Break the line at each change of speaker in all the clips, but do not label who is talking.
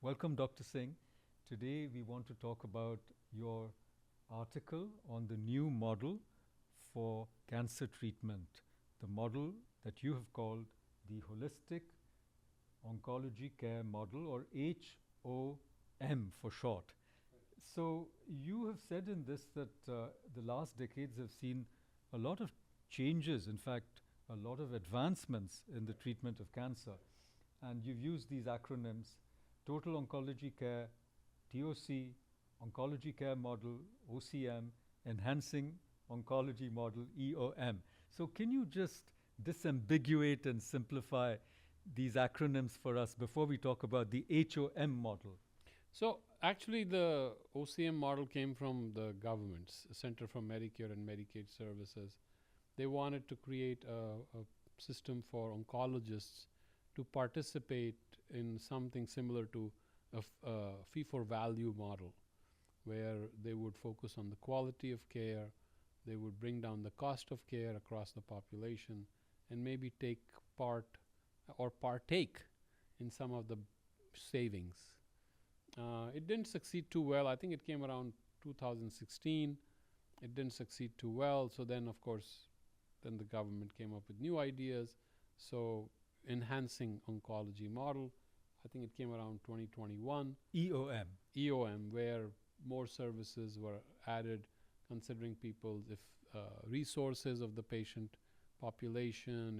Welcome, Dr. Singh. Today we want to talk about your article on the new model for cancer treatment, the model that you have called the Holistic Oncology Care Model, or HOM for short. So you have said in this that the last decades have seen a lot of changes, in fact, a lot of advancements in the treatment of cancer. And you've used these acronyms: Total Oncology Care, TOC, Oncology Care Model, OCM, Enhancing Oncology Model, EOM. So can you just disambiguate and simplify these acronyms for us before we talk about the HOM model?
So actually the OCM model came from the government's Center for Medicare and Medicaid Services. They wanted to create a system for oncologists to participate in something similar to a fee-for-value model, where they would focus on the quality of care, they would bring down the cost of care across the population, and maybe take part or partake in some of the savings. It didn't succeed too well. I think it came around 2016. It didn't succeed too well. So then, of course, then the government came up with new ideas. So enhancing oncology model, I think it came around 2021. EOM, where more services were added, considering people's resources of the patient population,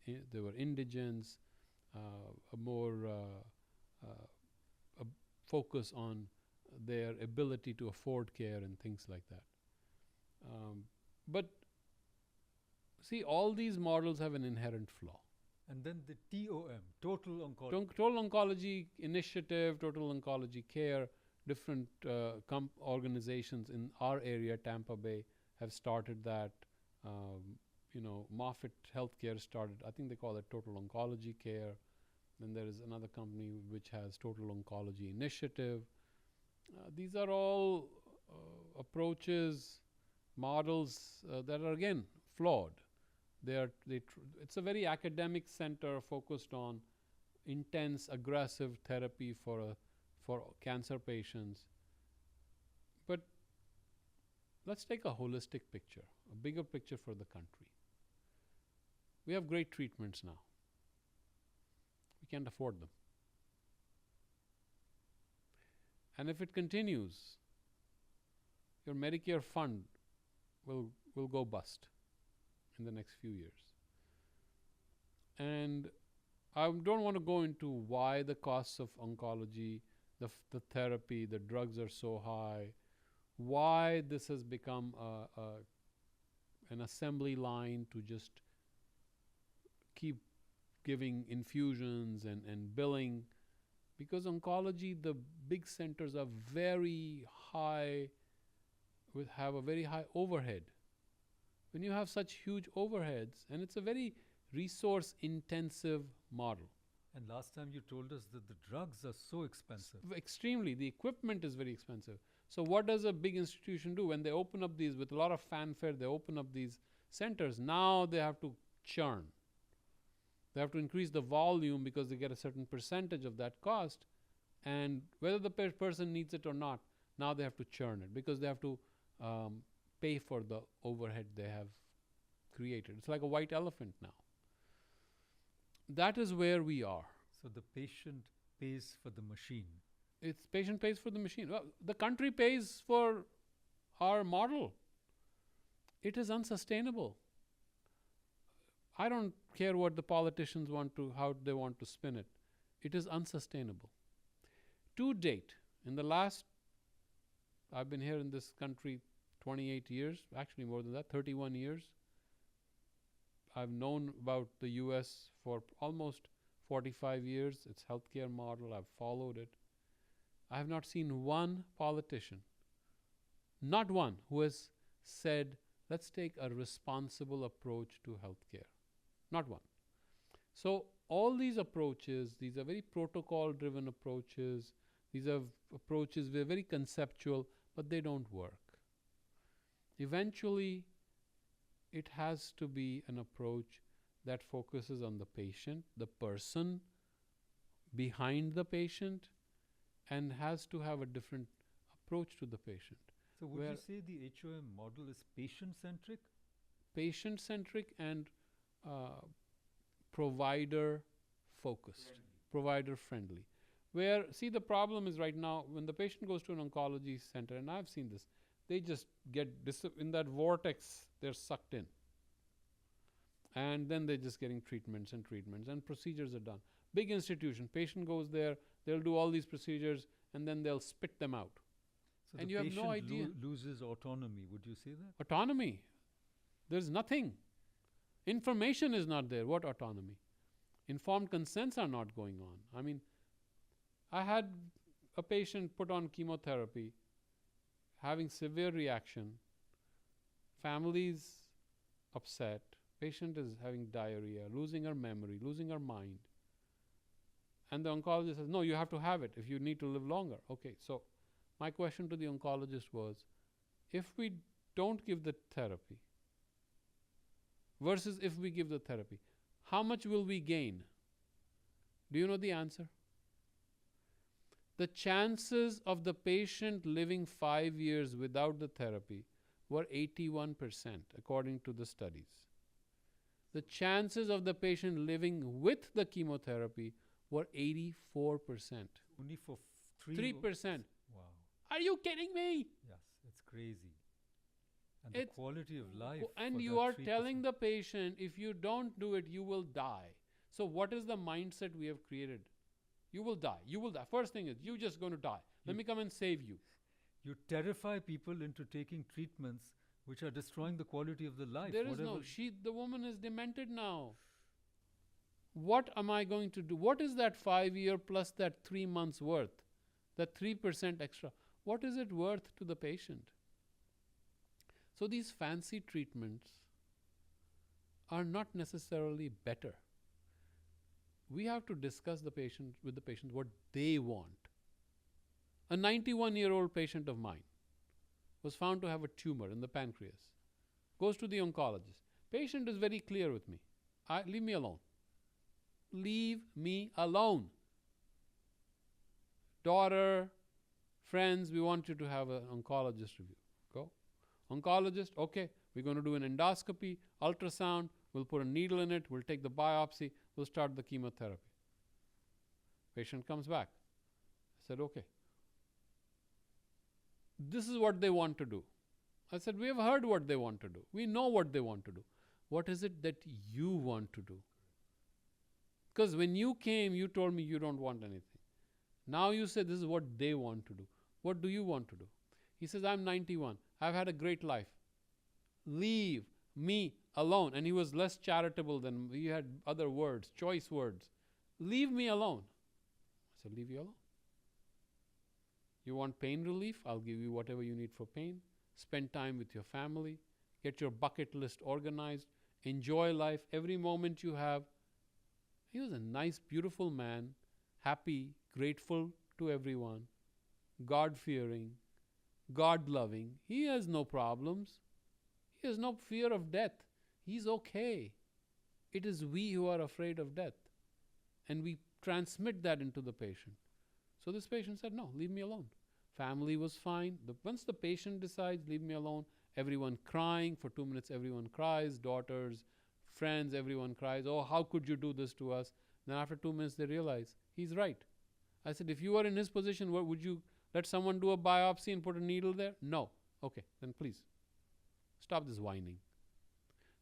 if there were indigents, a more a focus on their ability to afford care and things like that. But see, all these models have an inherent flaw.
And then the TOM, Total Oncology.
Total Oncology Initiative, Total Oncology Care, different organizations in our area, Tampa Bay, have started that. Moffitt Healthcare started, I think they call it Total Oncology Care. Then there is another company which has Total Oncology Initiative. These are all approaches, models that are, again, flawed. It's a very academic center focused on intense, aggressive therapy for cancer patients. But let's take a holistic picture, a bigger picture for the country. We have great treatments now. We can't afford them. And if it continues, your Medicare fund will go bust in the next few years. And I don't want to go into why the costs of oncology, the therapy, the drugs are so high, why this has become an assembly line to just keep giving infusions and billing. Because oncology, the big centers are very high, have a very high overhead. When you have such huge overheads, and it's a very resource-intensive model.
And last time you told us that the drugs are so expensive.
Extremely. The equipment is very expensive. So what does a big institution do? When they open up these, with a lot of fanfare, they open up these centers. Now they have to churn. They have to increase the volume because they get a certain percentage of that cost. And whether the person needs it or not, now they have to churn it because they have to pay for the overhead they have created. It's like a white elephant now. That is where we are.
So the patient pays for the machine.
It's patient pays for the machine. Well, the country pays for our model. It is unsustainable. I don't care what the politicians how they want to spin it. It is unsustainable. To date, in the last, I've been here in this country 28 years, actually more than that, 31 years. I've known about the US for almost 45 years, its healthcare model, I've followed it. I have not seen one politician, not one, who has said, let's take a responsible approach to healthcare. Not one. So all these approaches, these are very protocol-driven approaches. These are approaches, they're very conceptual, but they don't work. Eventually, it has to be an approach that focuses on the patient, the person behind the patient, and has to have a different approach to the patient.
So would
Where
you say the HOM model is patient-centric?
patient-centric and uh, provider-focused, provider-friendly. Where, see, the problem is right now when the patient goes to an oncology center, and I've seen this, they just get in that vortex, they're sucked in. And then they're just getting treatments and procedures are done. Big institution, patient goes there, they'll do all these procedures, and then they'll spit them out.
So
And
the
you have no
patient
idea.
loses autonomy. Would you say that?
Autonomy. There's nothing. Information is not there. What autonomy? Informed consents are not going on. I mean, I had a patient put on chemotherapy, having severe reaction, families upset, patient is having diarrhea, losing her memory, losing her mind. And the oncologist says, no, you have to have it if you need to live longer. Okay, so my question to the oncologist was, if we don't give the therapy versus if we give the therapy, how much will we gain? Do you know the answer? The chances of the patient living 5 years without the therapy were 81%, according to the studies. The chances of the patient living with the chemotherapy were 84%.
Only for
3%.
Wow.
Are you kidding me?
Yes, it's crazy. And the
It's
quality of life.
And
for
you
that
are
3%.
telling the patient, if you don't do it, you will die. So what is the mindset we have created? You will die. You will die. First thing is, you're just going to die. Let me come and save you.
You terrify people into taking treatments which are destroying the quality of the life.
There is no, the woman is demented now. What am I going to do? What is that 5 year plus that 3 months worth? That 3% extra. What is it worth to the patient? So these fancy treatments are not necessarily better. We have to discuss with the patient what they want. A 91-year-old patient of mine was found to have a tumor in the pancreas. Goes to the oncologist. Patient is very clear with me. Leave me alone. Leave me alone. Daughter, friends, we want you to have an oncologist review. Go. Oncologist, okay, we're going to do an endoscopy, ultrasound, we'll put a needle in it, we'll take the biopsy, we'll start the chemotherapy. Patient comes back. I said, okay. This is what they want to do. I said, we have heard what they want to do. We know what they want to do. What is it that you want to do? Because when you came, you told me you don't want anything. Now you say this is what they want to do. What do you want to do? He says, I'm 91. I've had a great life. Leave me alone. And he was less charitable than he had other words, choice words. Leave me alone. I said, leave you alone. You want pain relief? I'll give you whatever you need for pain. Spend time with your family. Get your bucket list organized. Enjoy life every moment you have. He was a nice, beautiful man, happy, grateful to everyone, God-fearing, God-loving. He has no problems. He has no fear of death. He's okay. It is we who are afraid of death. And we transmit that into the patient. So this patient said, no, leave me alone. Family was fine. Once the patient decides, leave me alone, everyone crying. For 2 minutes, everyone cries. Daughters, friends, everyone cries. Oh, how could you do this to us? Then after 2 minutes, they realize he's right. I said, if you were in his position, what would you let someone do a biopsy and put a needle there? No. Okay, then please stop this whining.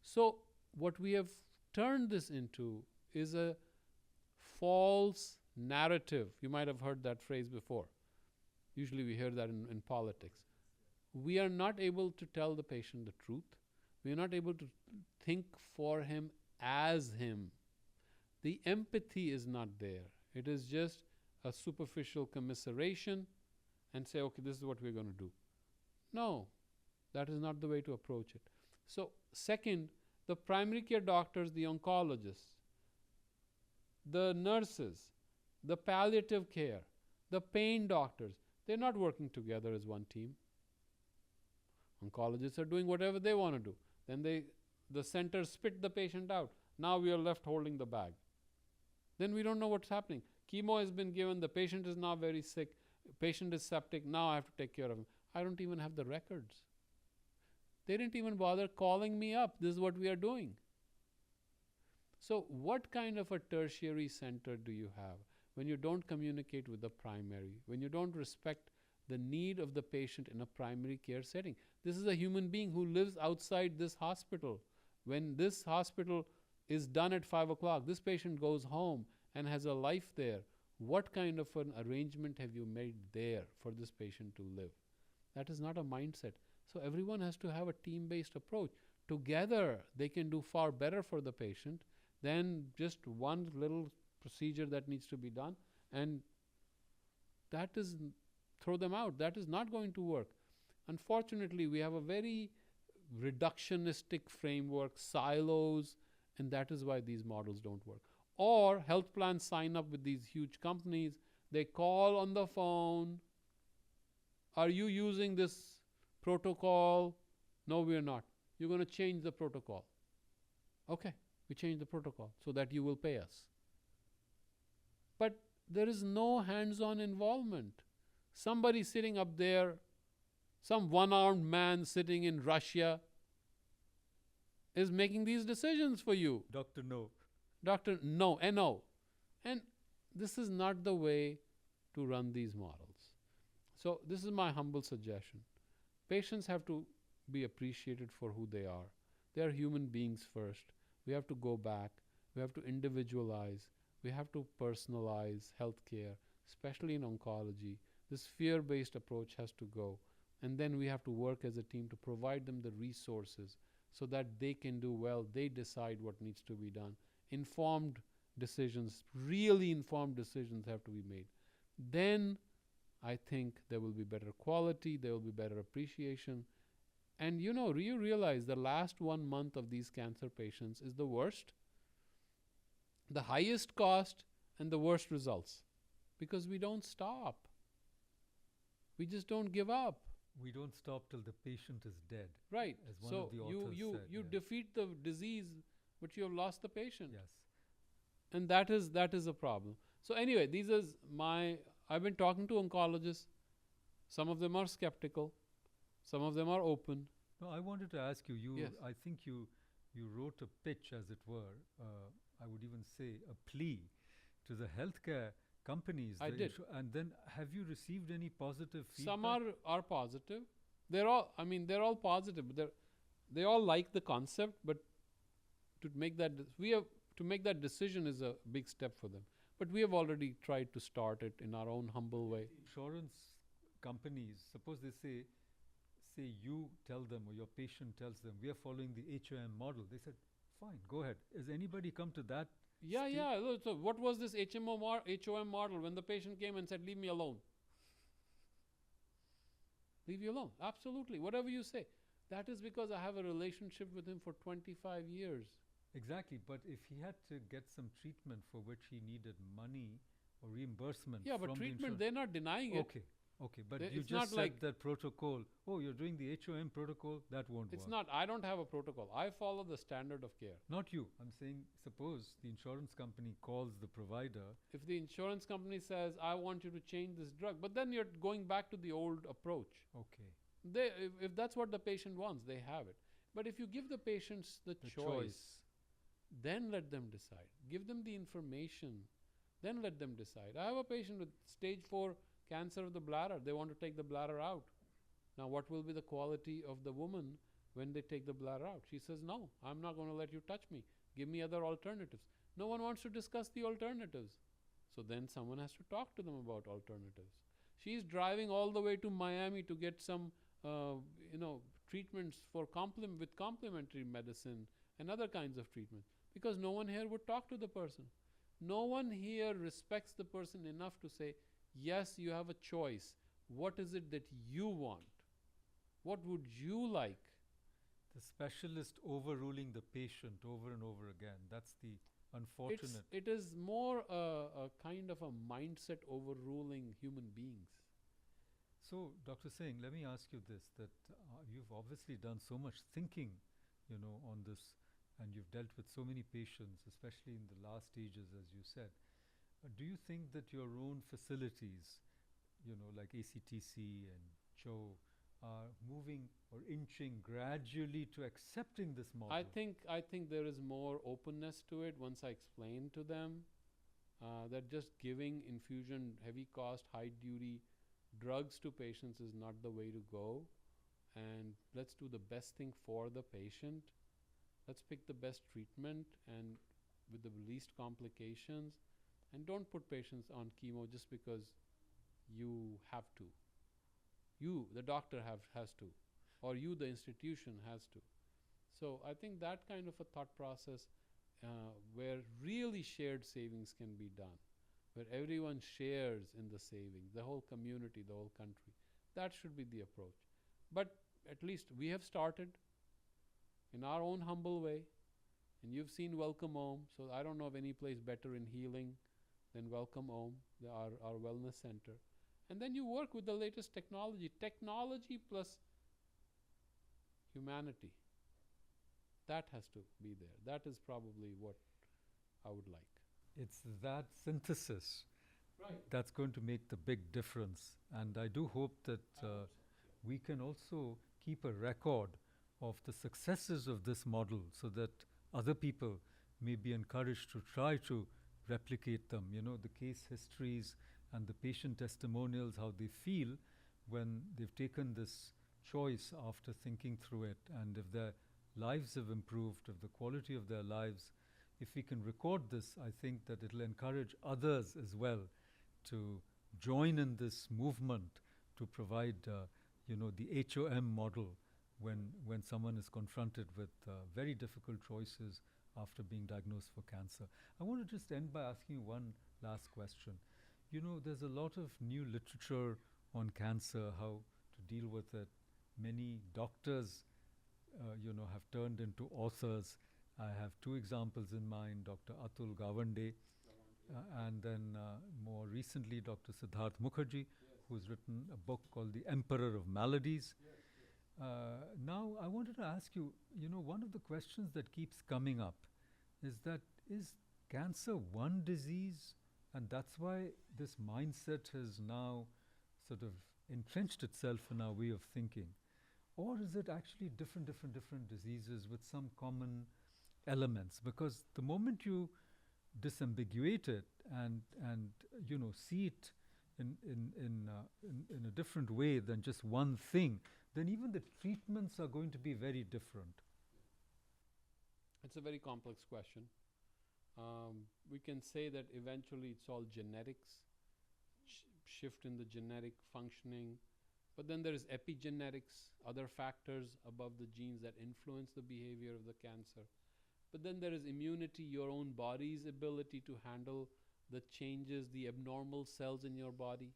So what we have turned this into is a false narrative. You might have heard that phrase before. Usually we hear that in politics. We are not able to tell the patient the truth. We are not able to think for him as him. The empathy is not there. It is just a superficial commiseration and say, okay, this is what we're going to do. No, that is not the way to approach it. So, second, the primary care doctors, the oncologists, the nurses, the palliative care, the pain doctors, they're not working together as one team. Oncologists are doing whatever they want to do. Then the center spit the patient out. Now we are left holding the bag. Then we don't know what's happening. Chemo has been given, the patient is now very sick. Patient is septic. Now I have to take care of him. I don't even have the records. They didn't even bother calling me up. This is what we are doing. So what kind of a tertiary center do you have when you don't communicate with the primary, when you don't respect the need of the patient in a primary care setting? This is a human being who lives outside this hospital. When this hospital is done at 5 o'clock, this patient goes home and has a life there. What kind of an arrangement have you made there for this patient to live? That is not a mindset. So everyone has to have a team-based approach. Together, they can do far better for the patient than just one little procedure that needs to be done. And that is, throw them out. That is not going to work. Unfortunately, we have a very reductionistic framework, silos, and that is why these models don't work. Or health plans sign up with these huge companies. They call on the phone. Are you using this protocol? No, we are not. You're going to change the protocol. Okay, we change the protocol so that you will pay us. But there is no hands-on involvement. Somebody sitting up there, some one-armed man sitting in Russia is making these decisions for you.
Dr. No.
Dr. No, N-O. And this is not the way to run these models. So this is my humble suggestion. Patients have to be appreciated for who they are. They are human beings first. We have to go back. We have to individualize. We have to personalize healthcare, especially in oncology. This fear-based approach has to go. And then we have to work as a team to provide them the resources so that they can do well. They decide what needs to be done. Informed decisions, really informed decisions have to be made. Then I think there will be better quality, there will be better appreciation. And you realize the last 1 month of these cancer patients is the worst, the highest cost, and the worst results. Because we don't stop. We just don't give up.
We don't stop till the patient is dead.
Right.
As one
so
of the authors
you
said,
defeat the disease, but you have lost the patient.
Yes.
And that is a problem. So anyway, I've been talking to oncologists. Some of them are skeptical. Some of them are open.
No, I wanted to ask you,
Yes.
I think you wrote a pitch, as it were, I would even say a plea to the healthcare companies.
I did.
And then have you received any positive feedback?
Some are positive. They're all positive, but they all like the concept, but to make that decision is a big step for them. But we have already tried to start it in our own humble way.
Insurance companies, suppose they say you tell them or your patient tells them, we are following the HOM model. They said, fine, go ahead. Has anybody come to that?
Yeah. So what was this HOM model when the patient came and said, leave me alone? Leave you alone. Absolutely. Whatever you say. That is because I have a relationship with him for 25 years.
Exactly. But if he had to get some treatment for which he needed money or reimbursement
Yeah, but
from
treatment, they're not denying it.
Okay, but you
It's
just
not
said
like
that protocol. Oh, you're doing the HOM protocol? That won't work.
It's not. I don't have a protocol. I follow the standard of care.
Not you. I'm saying, suppose the insurance company calls the provider.
If the insurance company says, I want you to change this drug, but then you're going back to the old approach.
Okay.
If that's what the patient wants, they have it. But if you give the patients the choice, then let them decide. Give them the information, then let them decide. I have a patient with stage 4 cancer of the bladder. They want to take the bladder out. Now, what will be the quality of the woman when they take the bladder out? She says, no, I'm not going to let you touch me. Give me other alternatives. No one wants to discuss the alternatives. So then someone has to talk to them about alternatives. She's driving all the way to Miami to get some, treatments with complementary medicine and other kinds of treatment, because no one here would talk to the person. No one here respects the person enough to say, yes, you have a choice. What is it that you want? What would you like?
The specialist overruling the patient over and over again. That's the unfortunate.
It is more a kind of a mindset overruling human beings.
So, Dr. Singh, let me ask you this, that you've obviously done so much thinking, on this, and you've dealt with so many patients, especially in the last stages, as you said. Do you think that your own facilities like ACTC and Joe, are moving or inching gradually to accepting this model?
I think there is more openness to it once I explain to them that just giving infusion, heavy cost, high duty drugs to patients is not the way to go. And let's do the best thing for the patient. Let's pick the best treatment and with the least complications. And don't put patients on chemo just because you have to. You, the doctor, has to, or you, the institution, has to. So I think that kind of a thought process where really shared savings can be done, where everyone shares in the savings, the whole community, the whole country. That should be the approach. But at least we have started in our own humble way, and you've seen Welcome Home. So I don't know of any place better in healing than Welcome Home, our wellness center. And then you work with the latest technology plus humanity. That has to be there. That is probably what I would like.
It's that synthesis
Right.
that's going to make the big difference. And I do hope that we can also keep a record of the successes of this model so that other people may be encouraged to try to replicate them. The case histories and the patient testimonials, how they feel when they've taken this choice after thinking through it, and if their lives have improved, if the quality of their lives, if we can record this, I think that it'll encourage others as well to join in this movement to provide, the HOM model when someone is confronted with very difficult choices after being diagnosed for cancer. I want to just end by asking you one last question. There's a lot of new literature on cancer, how to deal with it. Many doctors, have turned into authors. I have two examples in mind: Dr. Atul Gawande, and then more recently Dr. Siddharth Mukherjee, who's written a book called The Emperor of Maladies. Now, I wanted to ask you, one of the questions that keeps coming up is cancer one disease, and that's why this mindset has now sort of entrenched itself in our way of thinking? Or is it actually different diseases with some common elements? Because the moment you disambiguate it and see it in a different way than just one thing, then even the treatments are going to be very different.
It's a very complex question. We can say that eventually it's all genetics, shift in the genetic functioning. But then there is epigenetics, other factors above the genes that influence the behavior of the cancer. But then there is immunity, your own body's ability to handle the changes, the abnormal cells in your body.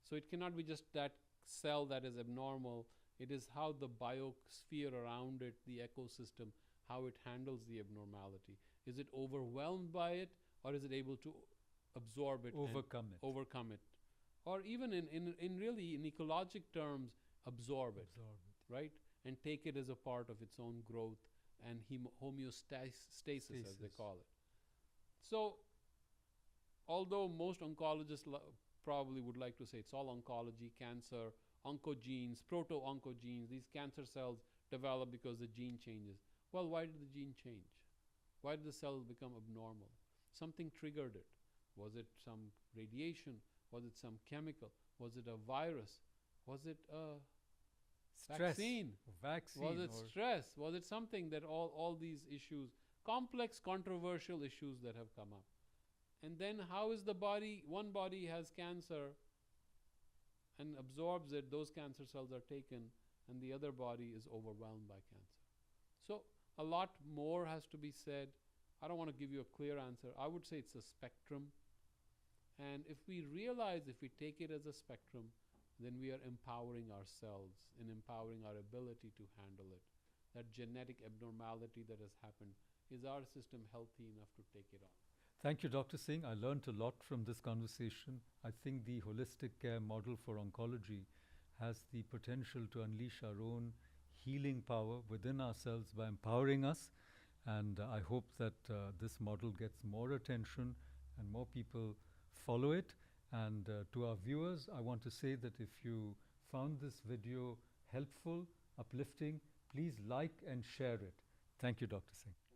So it cannot be just that cell that is abnormal. It is how the biosphere around it, the ecosystem, how it handles the abnormality. Is it overwhelmed by it, or is it able to absorb it, overcome it? Or even in really in ecologic terms, absorb it, right? And take it as a part of its own growth and homeostasis, as they call it. So, although most oncologists probably would like to say it's all oncology, cancer, oncogenes, proto-oncogenes, these cancer cells develop because the gene changes. Well, why did the gene change? Why did the cell become abnormal? Something triggered it. Was it some radiation? Was it some chemical? Was it a virus? Was it a vaccine? Was it stress? Was it something that all these issues, complex, controversial issues that have come up? And then how is the body, one body has cancer and absorbs it, those cancer cells are taken, and the other body is overwhelmed by cancer. So a lot more has to be said. I don't want to give you a clear answer. I would say it's a spectrum. And if we realize, if we take it as a spectrum, then we are empowering ourselves and empowering our ability to handle it. That genetic abnormality that has happened, is our system healthy enough to take it on?
Thank you, Dr. Singh. I learned a lot from this conversation. I think the holistic care model for oncology has the potential to unleash our own healing power within ourselves by empowering us. And I hope that this model gets more attention and more people follow it. And to our viewers, I want to say that if you found this video helpful, uplifting, please like and share it. Thank you, Dr. Singh.